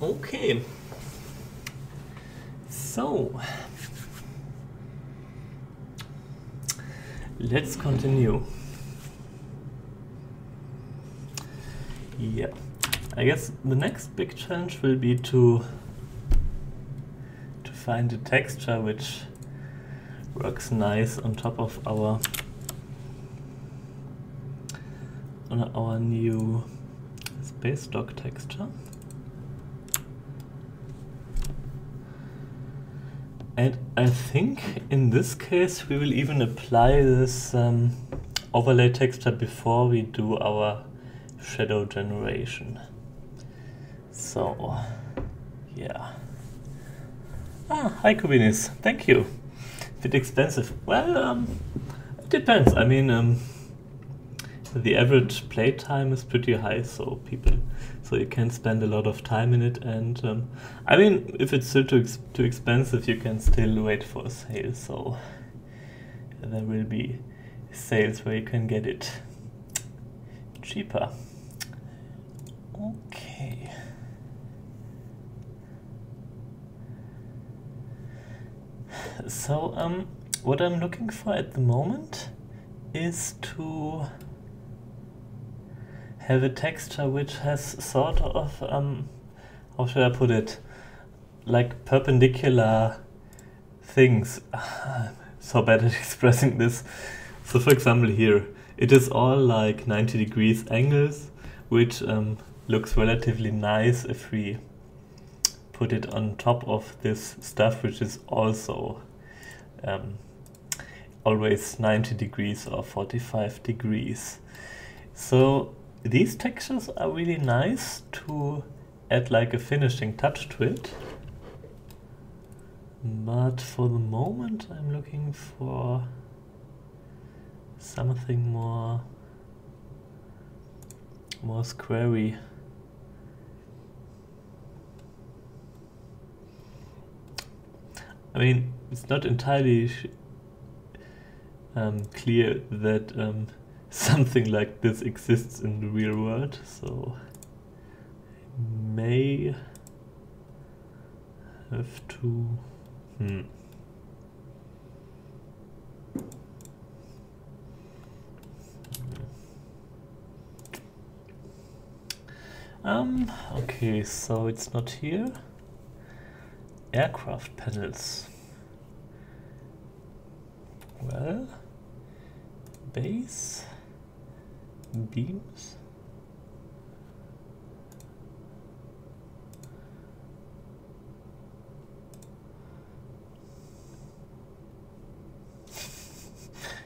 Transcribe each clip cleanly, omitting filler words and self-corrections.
Okay. So let's continue. Yeah, I guess the next big challenge will be to find a texture which works nice on top of our new space dock texture. And I think in this case we will even apply this overlay texture before we do our shadow generation. So, yeah. Hi Kubinis, thank you. Bit expensive. Well, it depends. I mean, the average playtime is pretty high, so you can spend a lot of time in it. And I mean, if it's still too expensive, you can still wait for a sale. So there will be sales where you can get it cheaper. Okay. So what I'm looking for at the moment is to have a texture which has sort of, how should I put it, like perpendicular things. So bad at expressing this. So for example here, it is all like 90 degrees angles, which looks relatively nice if we put it on top of this stuff which is also always 90 degrees or 45 degrees. So these textures are really nice to add like a finishing touch to it. But for the moment I'm looking for something more squarey. I mean, it's not entirely clear that something like this exists in the real world, so I may have to... Okay, so it's not here. Aircraft panels. Well, base, beams.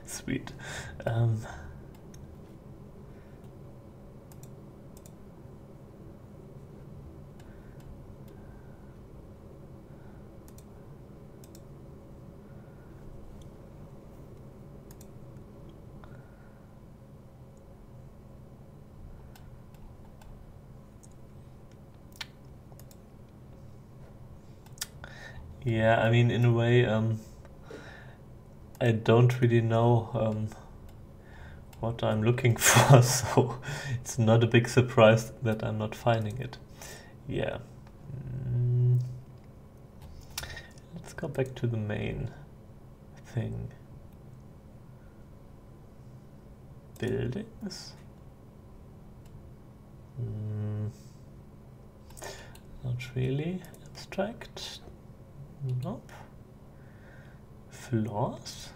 Sweet. Yeah, I mean, in a way, I don't really know what I'm looking for, so it's not a big surprise that I'm not finding it. Yeah. Let's go back to the main thing. Buildings. Not really. Abstract. Nope. Floors.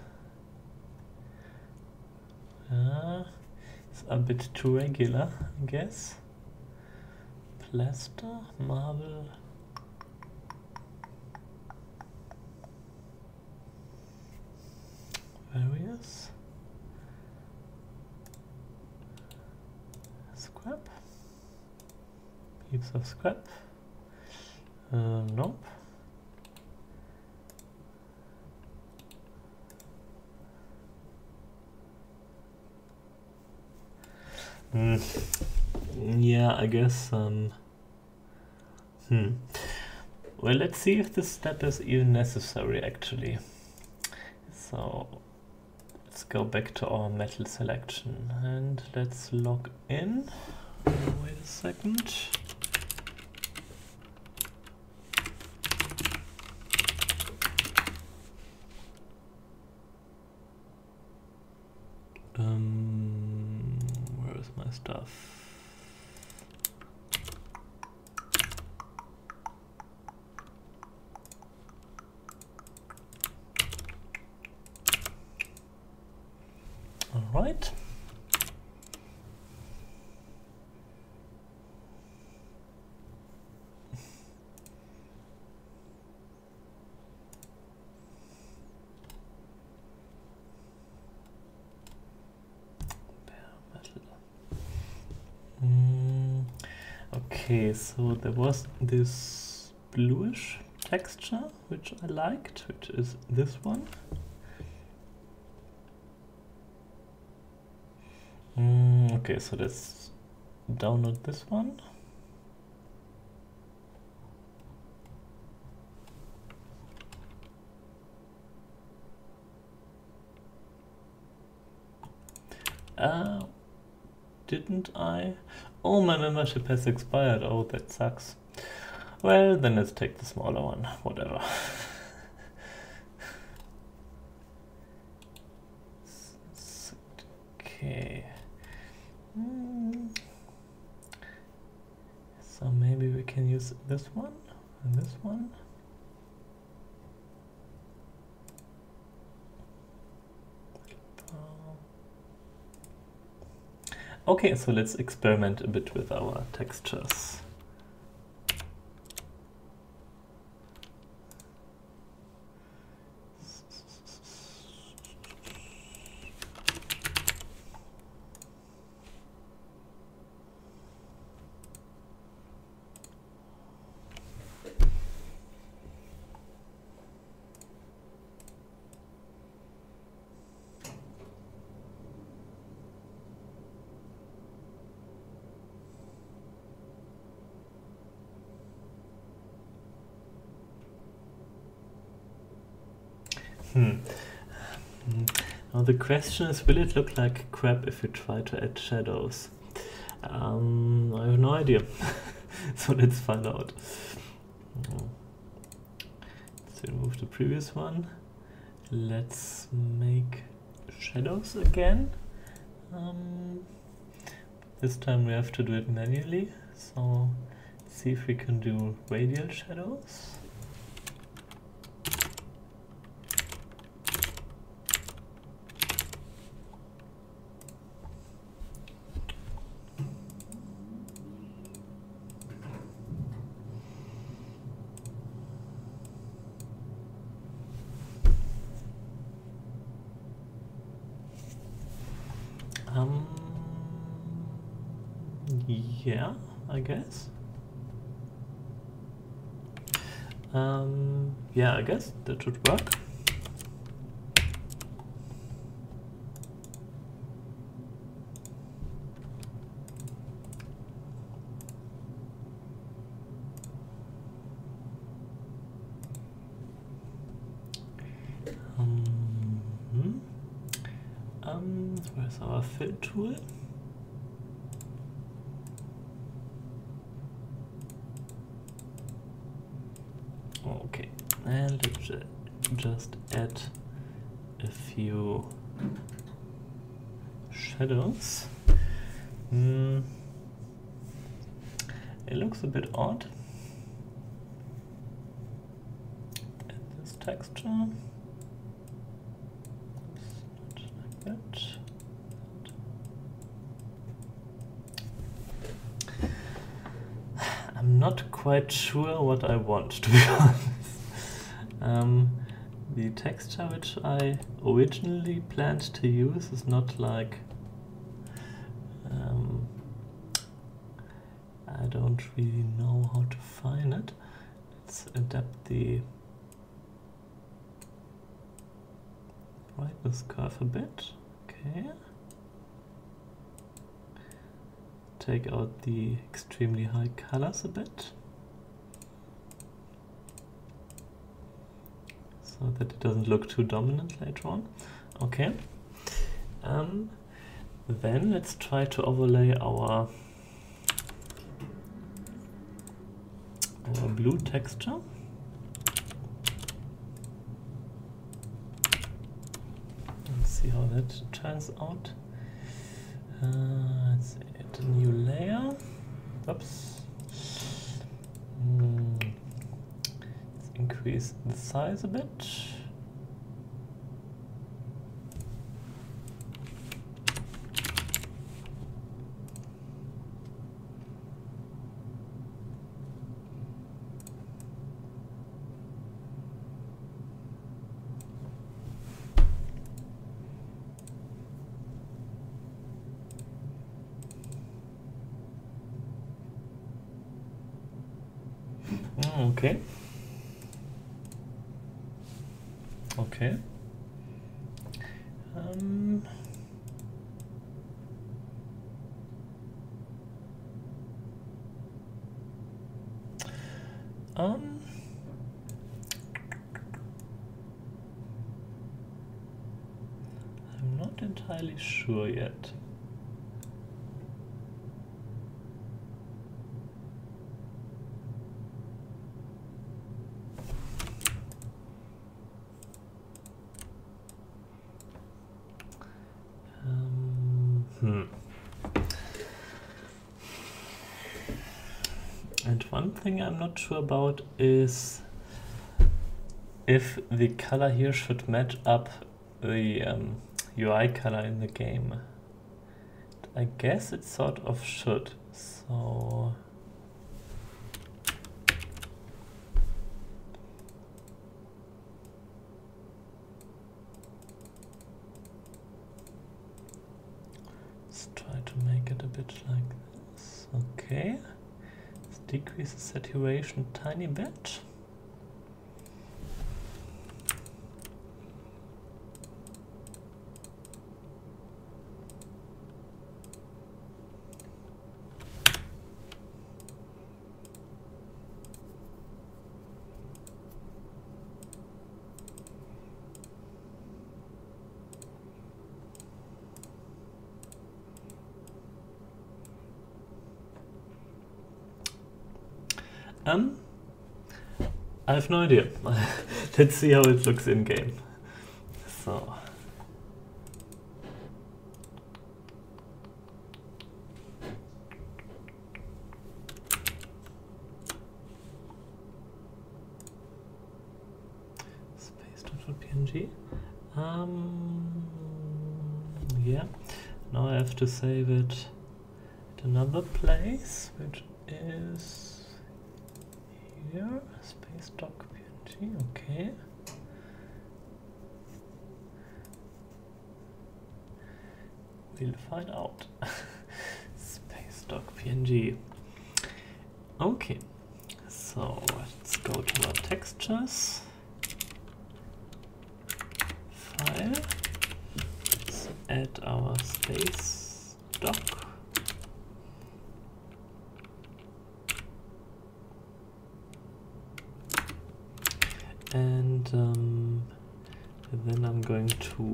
It's a bit too regular, I guess. Plaster, marble. Various. Scrap. Heaps of scrap. Nope. Yeah, I guess. Well, let's see if this step is even necessary, actually. So let's go back to our metal selection and let's log in. Wait a second. Where's my stuff? All right. Okay, so there was this bluish texture which I liked, which is this one. Okay, so let's download this one. Didn't I? Oh, my membership has expired. Oh, that sucks. Well, then let's take the smaller one, whatever. Okay. So maybe we can use this one and this one. Okay, so let's experiment a bit with our textures. Now the question is, will it look like crap if we try to add shadows? I have no idea. So let's find out. Let's remove the previous one. Let's make shadows again. This time we have to do it manually. So let's see if we can do radial shadows. Yeah, I guess. Yeah, I guess that should work. Where's our fill tool? Okay, and let's just add a few shadows. It looks a bit odd. Add this texture. Not like that. I'm not quite sure what I want, to be honest. The texture which I originally planned to use is not like... I don't really know how to find it. Let's adapt the brightness curve a bit. Okay. Take out the extremely high colors a bit, so that it doesn't look too dominant later on. Okay. Then let's try to overlay our blue texture. Let's see how that turns out. Let's see. Oops. Let's increase the size a bit. Okay. Okay. I'm not entirely sure yet. And one thing I'm not sure about is if the color here should match up the UI color in the game. I guess it sort of should. So let's try to make it a bit like this. Okay. Let's decrease the saturation a tiny bit. I have no idea. Let's see how it looks in game. So. Space.png. Yeah. Now I have to save it at another place, which is here. Space.png. Okay. We'll find out. Space.png. Okay. So let's go to our textures. File. Let's add our space doc. And then I'm going to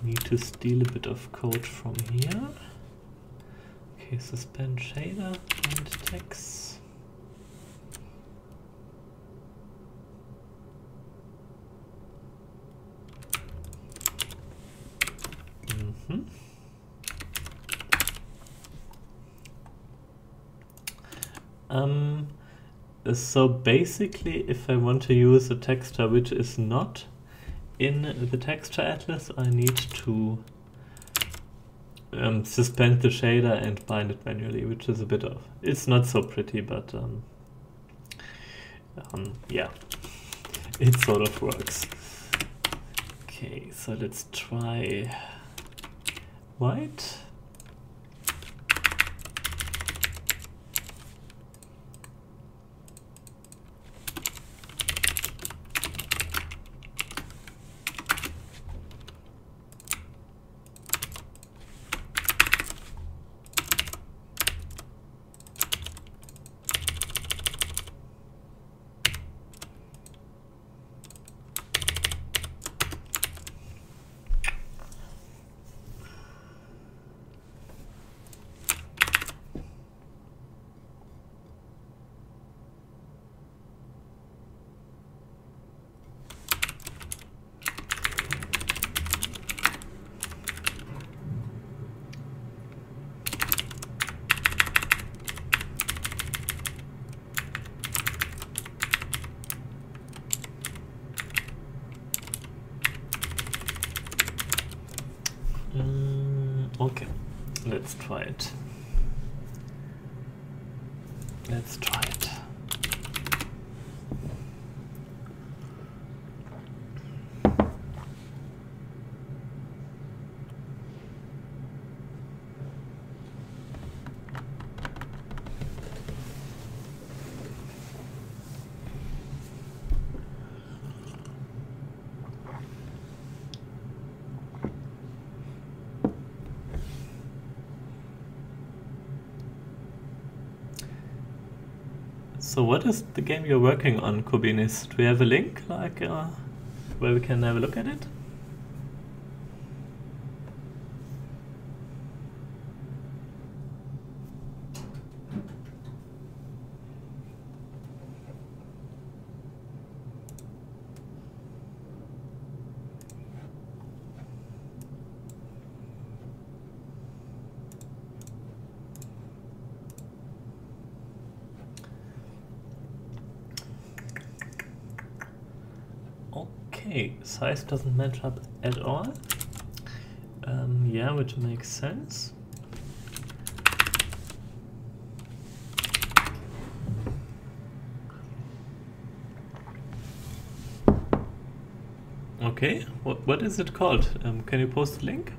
need to steal a bit of code from here. Okay, suspend shader and text. So basically, if I want to use a texture which is not in the texture atlas, I need to suspend the shader and bind it manually, which is a bit of, it's not so pretty, but yeah, it sort of works. Okay, so let's try white. let's try it. Let's try it. So what is the game you're working on, Kubinis? Do we have a link, like, where we can have a look at it? Okay, size doesn't match up at all. Yeah, which makes sense. Okay, what is it called? Can you post a link?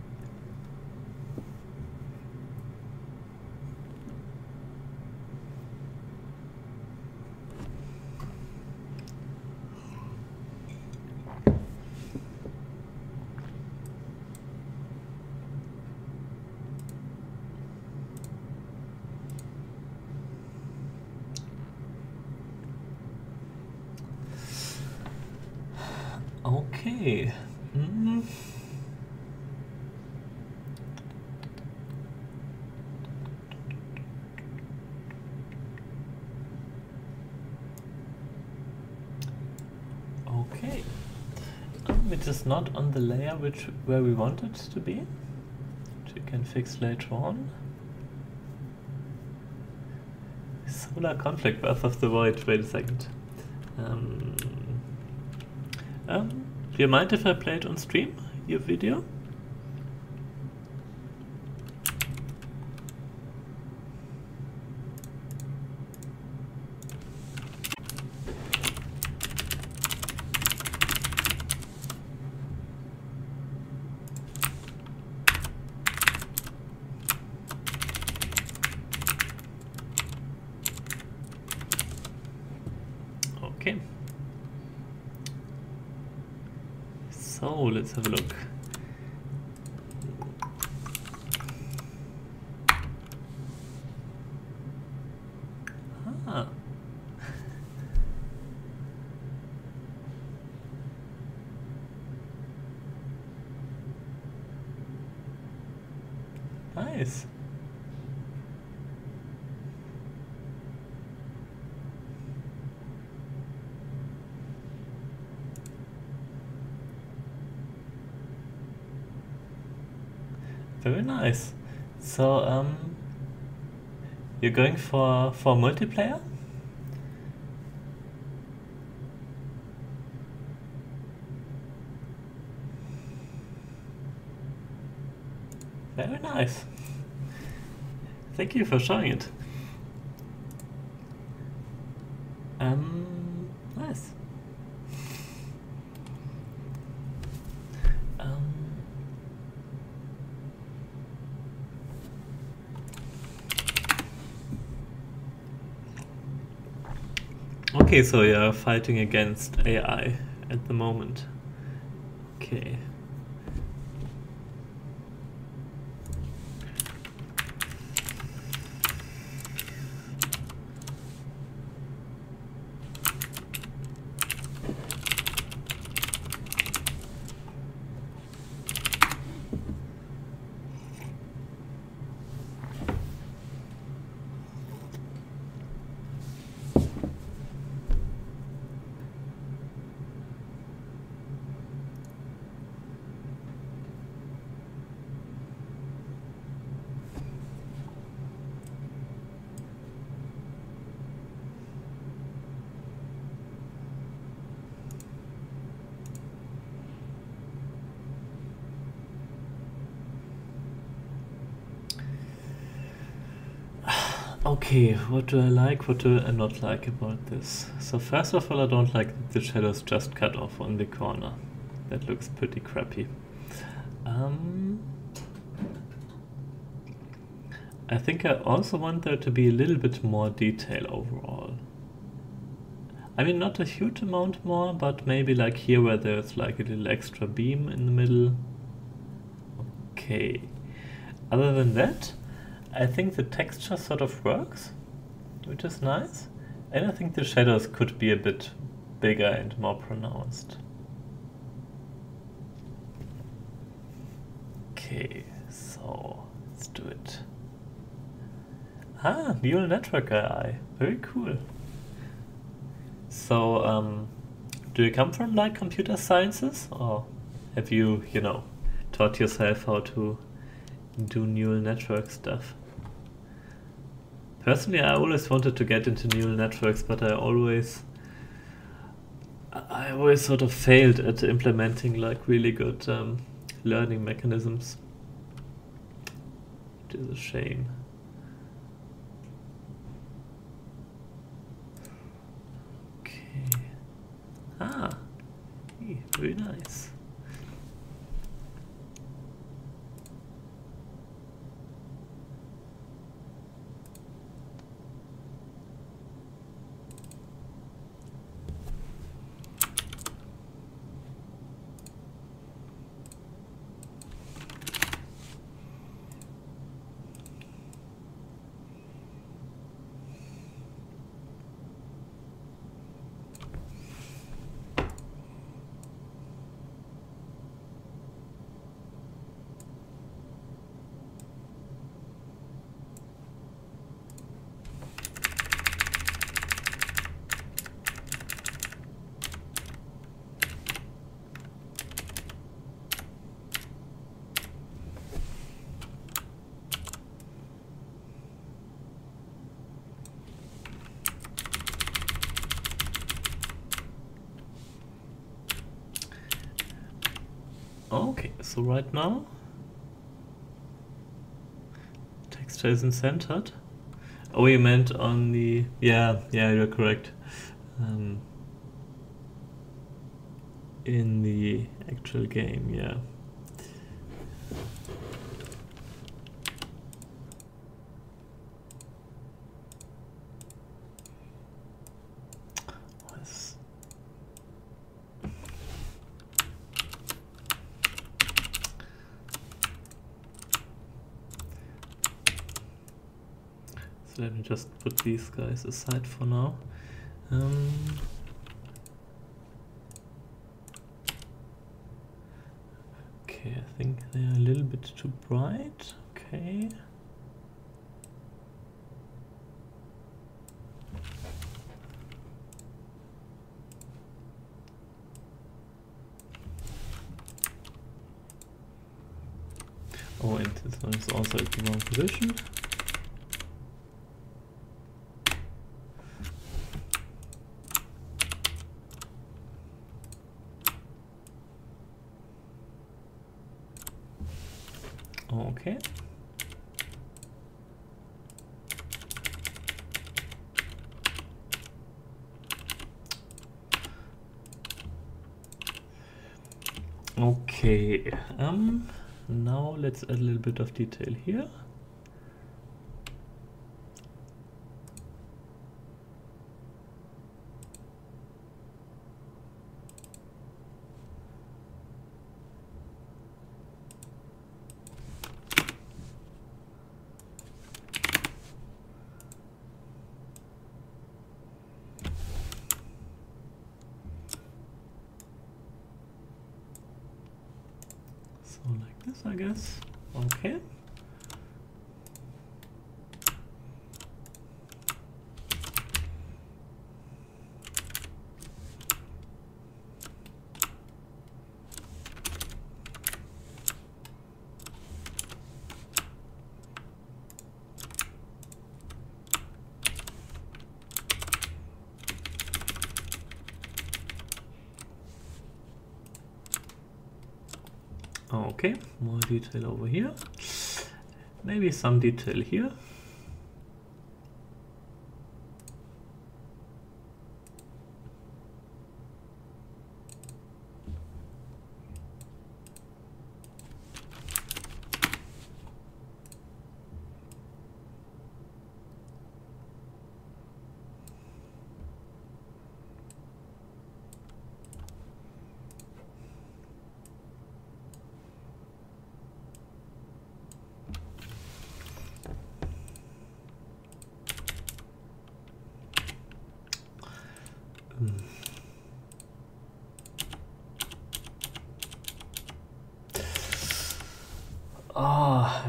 Okay. Okay. It is not on the layer where we want it to be, which we can fix later on. Solar conflict, Birth of the Void. Wait a second. Do you mind if I play it on stream, your video? Okay. So let's have a look. Ah. Nice. Very nice. So, you're going for multiplayer? Very nice. Thank you for showing it. Nice. Okay, so you're fighting against AI at the moment. Okay. Okay, what do I like, what do I not like about this? So first of all, I don't like that the shadows just cut off on the corner. That looks pretty crappy. I think I also want there to be a little bit more detail overall. I mean, not a huge amount more, but maybe like here where there's like a little extra beam in the middle. Okay. Other than that, I think the texture sort of works, which is nice. And I think the shadows could be a bit bigger and more pronounced. Okay, so let's do it. Ah, neural network AI. Very cool. So, do you come from like computer sciences, or have you, taught yourself how to do neural network stuff? Personally, I always wanted to get into neural networks, but I always sort of failed at implementing like really good learning mechanisms, which is a shame. Ah, very nice. Okay, so right now, texture isn't centered. Oh, you meant on the... Yeah, you're correct. In the actual game, yeah. Let me just put these guys aside for now. Okay, I think they're a little bit too bright. Okay. Oh, and this one is also at the wrong position. Okay. Okay, now let's add a little bit of detail here. So like this, I guess. Okay. Okay, more detail over here. Maybe some detail here.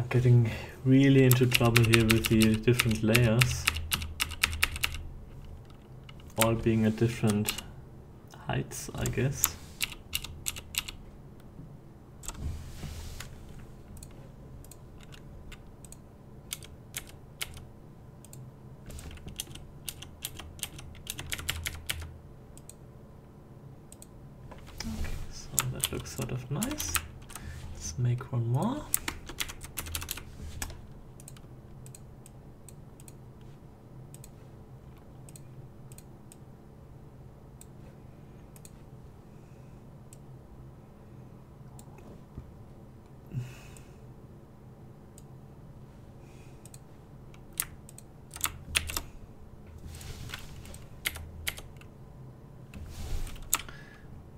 getting really into trouble here with the different layers, all being at different heights, I guess. Okay, so that looks sort of nice. Let's make one more.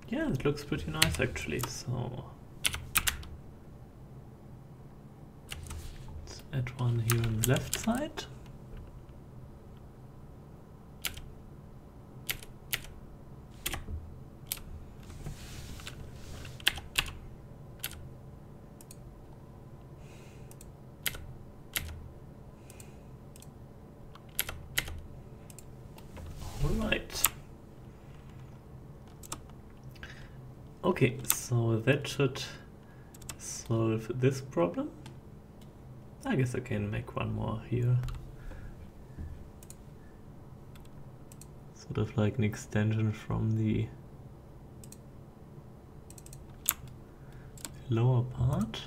Yeah, it looks pretty nice actually, so let's add one here on the left side. All right. Okay, so that should solve this problem. I guess I can make one more here. Sort of like an extension from the lower part.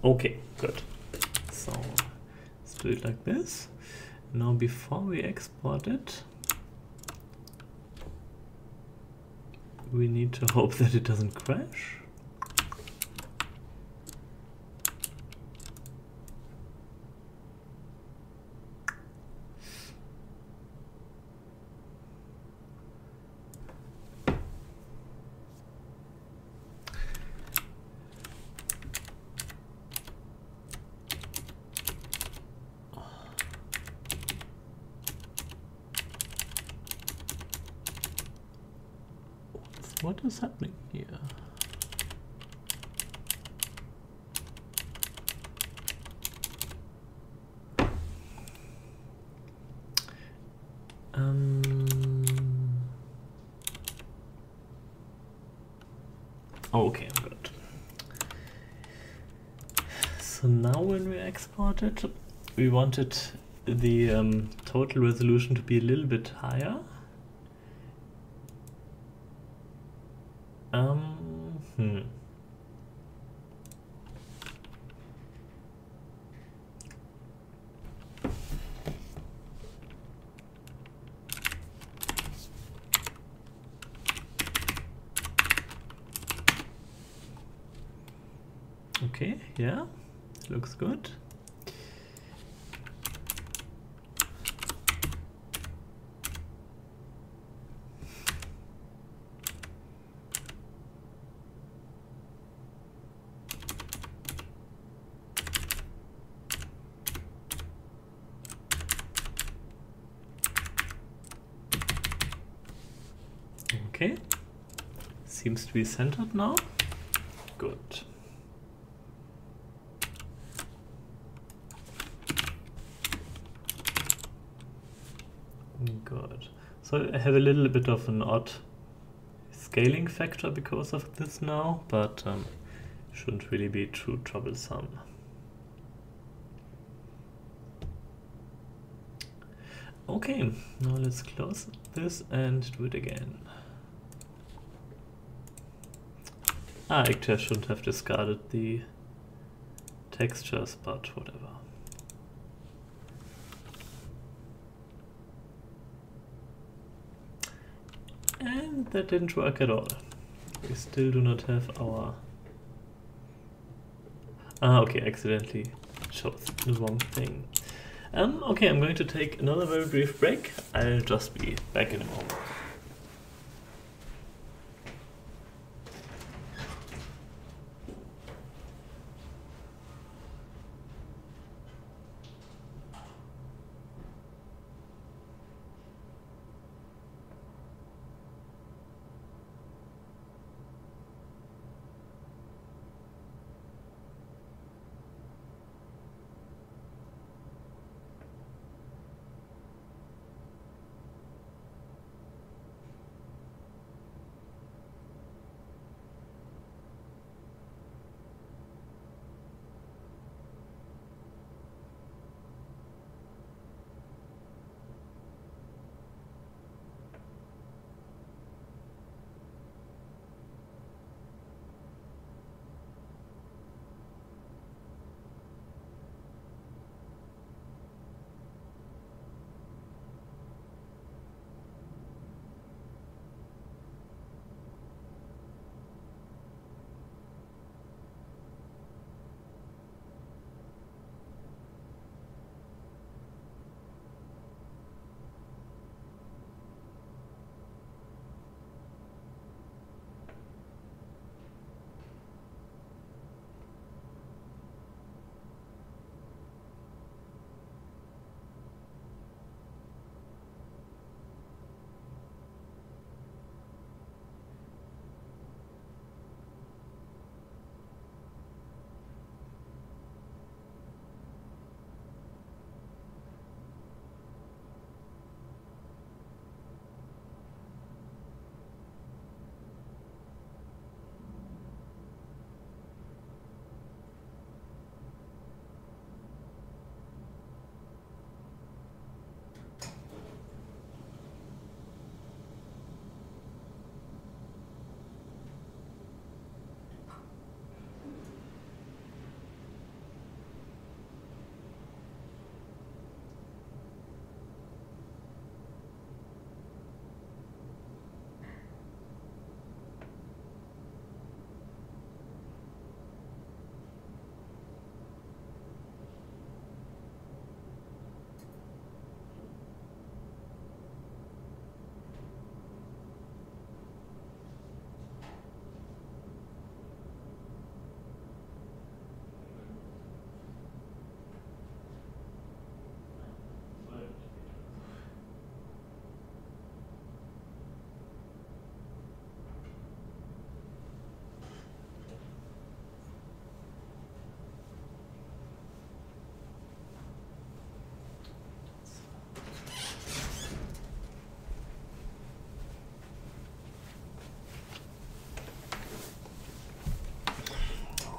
Okay, good. So let's do it like this. Now before we export it, we need to hope that it doesn't crash. What is happening here? Okay, good. So now when we export it, we wanted the total resolution to be a little bit higher. Okay, yeah, looks good. Okay, seems to be centered now. Good. Good. So I have a little bit of an odd scaling factor because of this now, but shouldn't really be too troublesome. Okay, now let's close this and do it again. Actually I shouldn't have discarded the textures, but whatever. And that didn't work at all. We still do not have our... okay, accidentally chose the wrong thing. Okay, I'm going to take another very brief break. I'll just be back in a moment.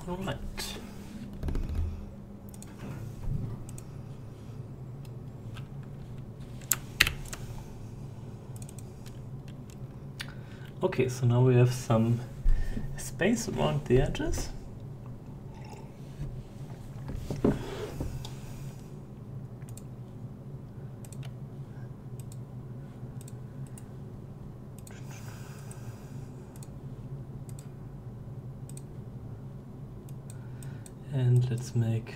Right. Okay, so now we have some space around the edges. And let's make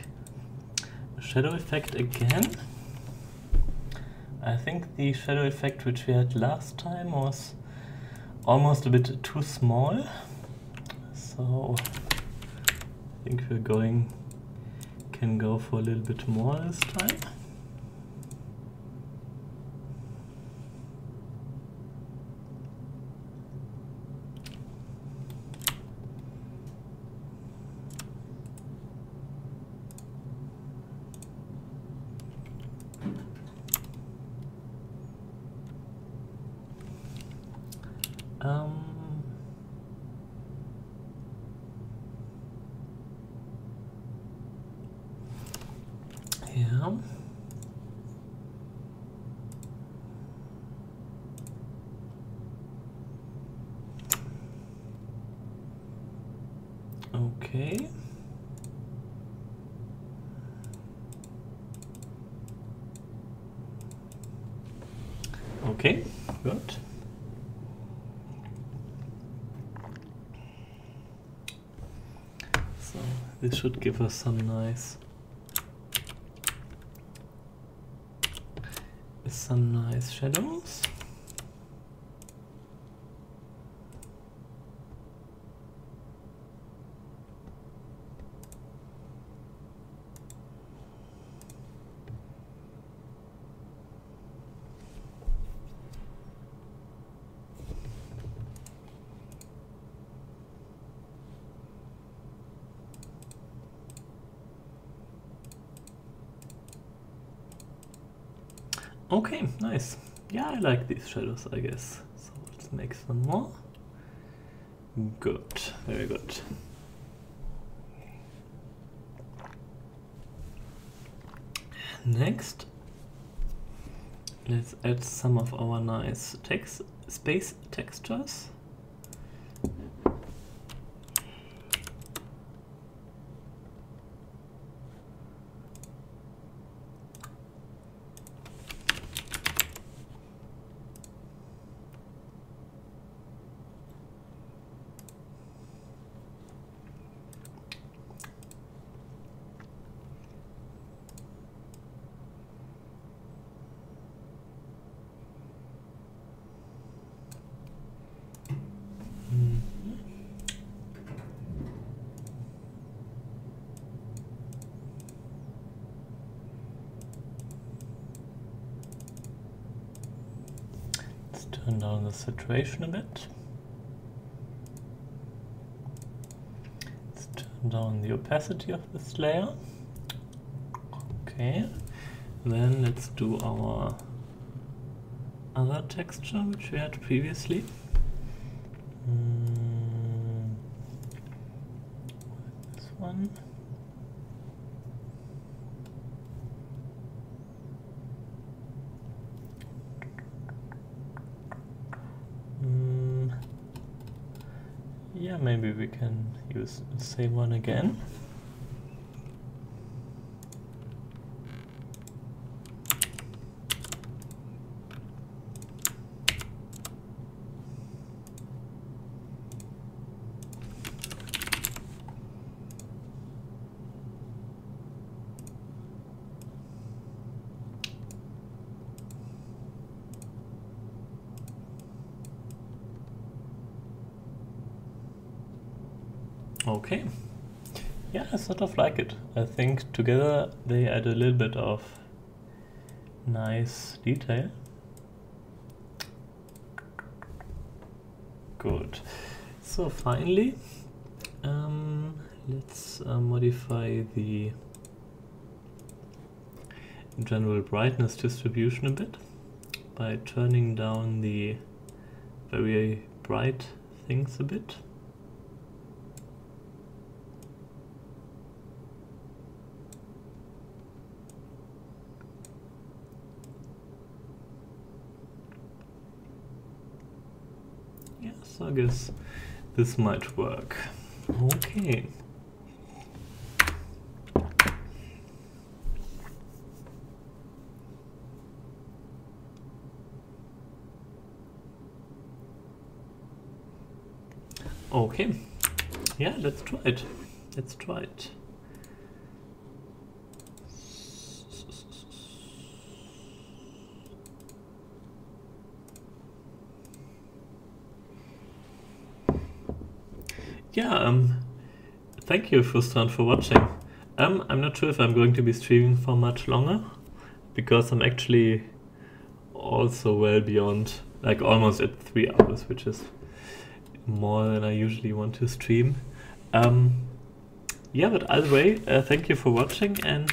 a shadow effect again. I think the shadow effect which we had last time was almost a bit too small. So I think can go for a little bit more this time. Yeah. Okay. Okay, good. So this should give us some nice shadows. Okay, nice. Yeah, I like these shadows, I guess. So let's make some more. Good, very good. Next, let's add some of our nice text space textures. Turn down the saturation a bit. Let's turn down the opacity of this layer. Okay, then let's do our other texture which we had previously. This one. Yeah, maybe we can use the same one again. Okay, yeah, I sort of like it. I think together they add a little bit of nice detail. Good. So finally, let's modify the general brightness distribution a bit by turning down the very bright things a bit. So I guess this might work. Okay. Okay. Yeah, let's try it. Let's try it. Yeah, thank you, Fustan, for watching. I'm not sure if I'm going to be streaming for much longer, because I'm actually also well beyond, like almost at 3 hours, which is more than I usually want to stream. Yeah, but either way, thank you for watching, and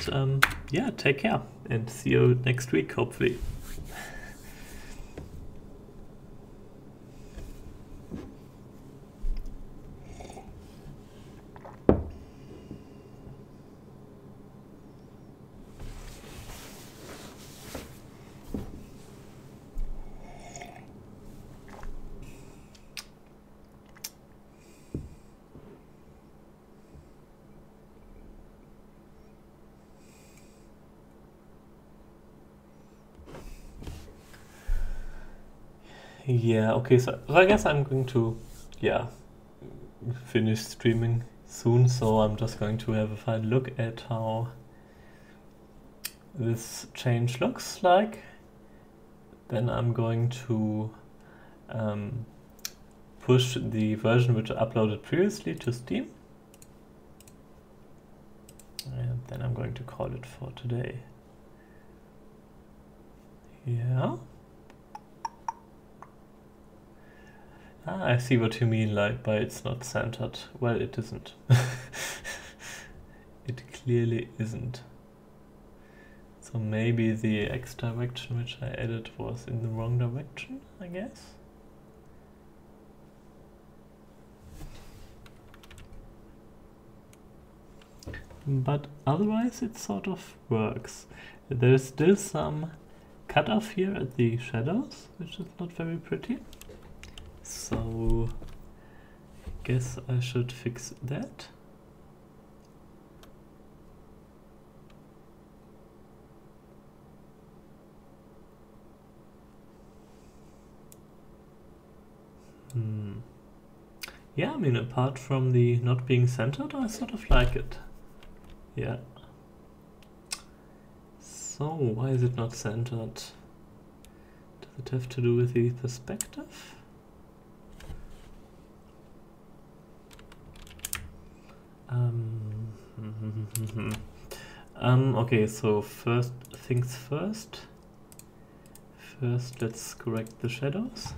yeah, take care, and see you next week, hopefully. Yeah, okay, so I guess I'm going to, yeah, finish streaming soon, so I'm just going to have a final look at how this change looks like. Then I'm going to push the version which I uploaded previously to Steam. And then I'm going to call it for today. Yeah. Ah, I see what you mean, like, by it's not centered. Well, it isn't. It clearly isn't. So maybe the X direction which I added was in the wrong direction, I guess. But otherwise it sort of works. There's still some cutoff here at the shadows, which is not very pretty. So I guess I should fix that. Yeah, I mean, apart from the not being centered, I sort of like it. Yeah. So, why is it not centered? Does it have to do with the perspective? Okay, so first things first. First, let's correct the shadows.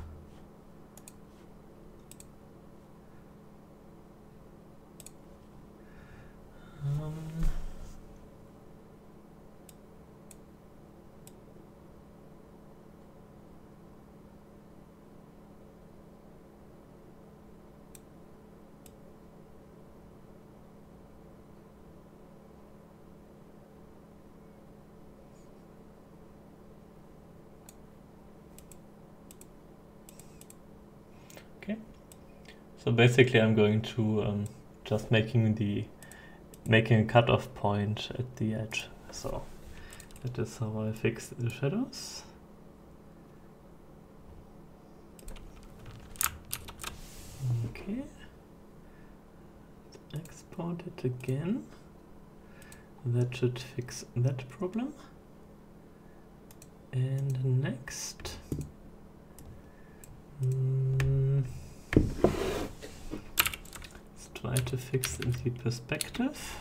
Okay, so basically I'm going to just making a cutoff point at the edge. So that is how I fix the shadows. Okay, let's export it again. That should fix that problem. And next, let's try to fix the perspective.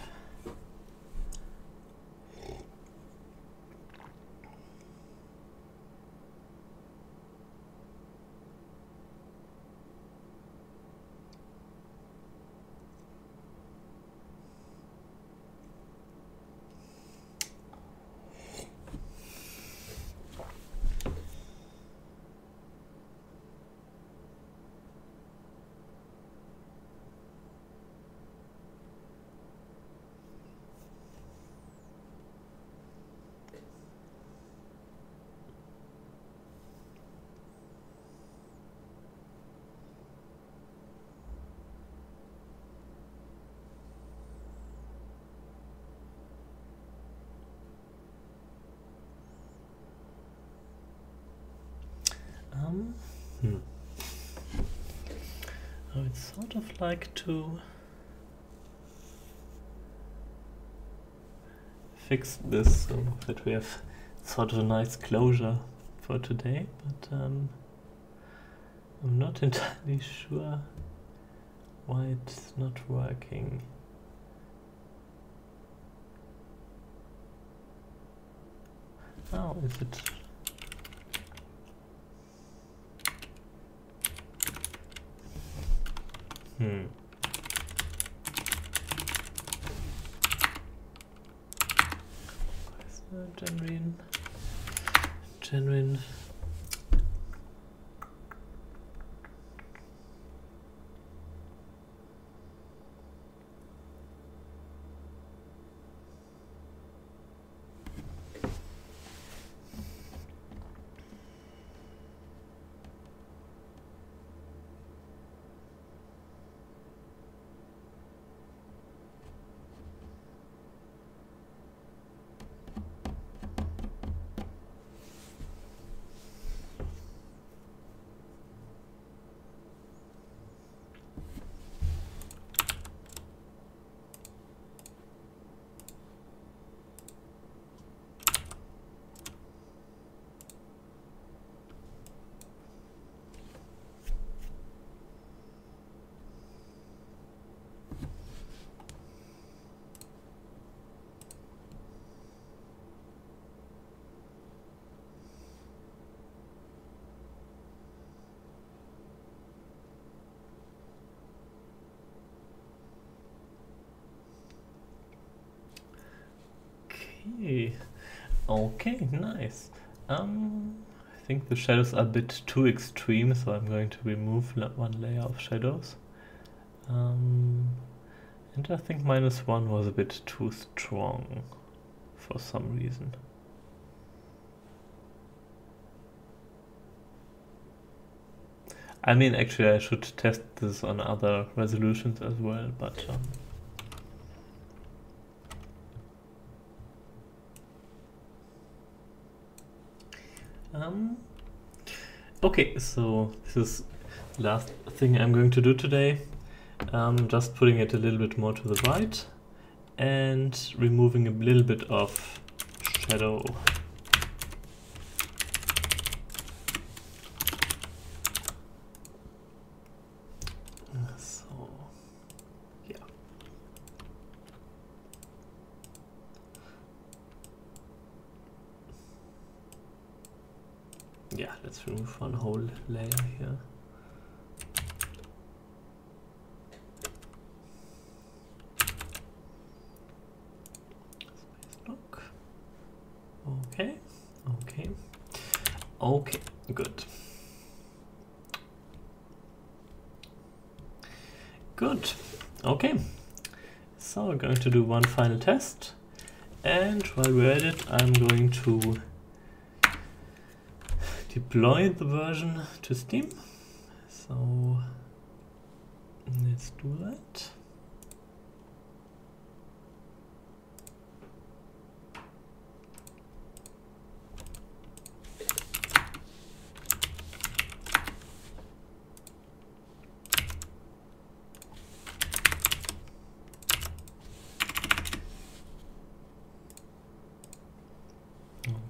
I would sort of like to fix this so that we have sort of a nice closure for today, but I'm not entirely sure why it's not working. Oh, is it? Genuine. Okay, nice. I think the shadows are a bit too extreme, so I'm going to remove one layer of shadows. And I think -1 was a bit too strong for some reason. I mean, actually I should test this on other resolutions as well, but okay, so this is the last thing I'm going to do today. Just putting it a little bit more to the right and removing a little bit of shadow. So, yeah. Yeah, let's remove one whole layer here. Okay, okay, okay, good. Good, okay. So we're going to do one final test. And while we're at it, I'm going to deploy the version to Steam. So let's do that.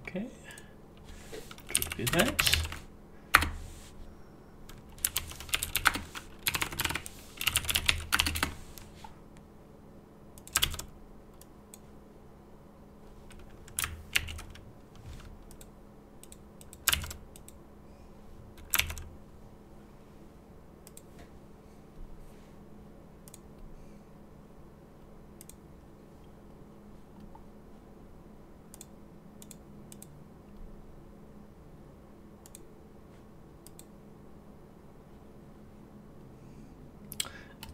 Okay, should be that.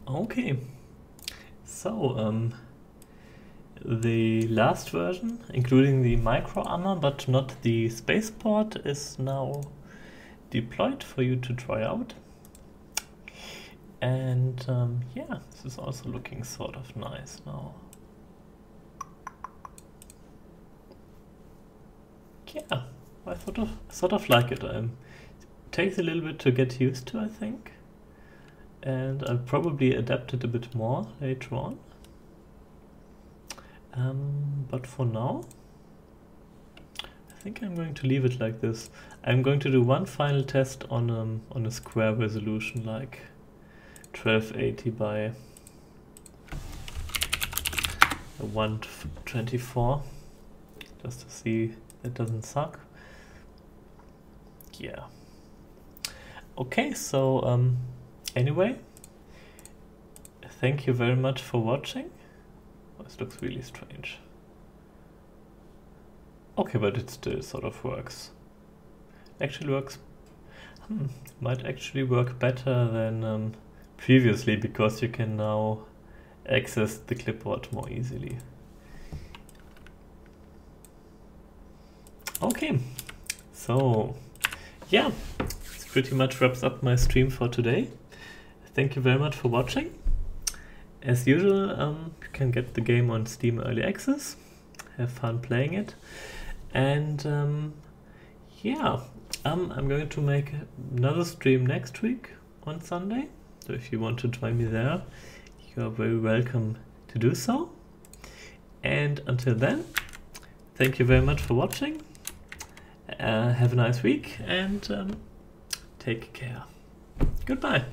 Okay, so the last version, including the micro armor but not the spaceport, is now deployed for you to try out. And yeah, this is also looking sort of nice now. Yeah, I sort of like it. It takes a little bit to get used to, I think. And I'll probably adapt it a bit more later on. But for now, I think I'm going to leave it like this. I'm going to do one final test on a square resolution, like 1280 by 124, just to see that doesn't suck. Yeah. Okay, so anyway, thank you very much for watching. Oh, this looks really strange. Okay, but it still sort of works. Actually works. Might actually work better than previously, because you can now access the clipboard more easily. Okay, so yeah, this pretty much wraps up my stream for today. Thank you very much for watching. As usual, you can get the game on Steam Early Access. Have fun playing it. And yeah, I'm going to make another stream next week on Sunday. So if you want to join me there, you are very welcome to do so. And until then, thank you very much for watching. Have a nice week and take care. Goodbye.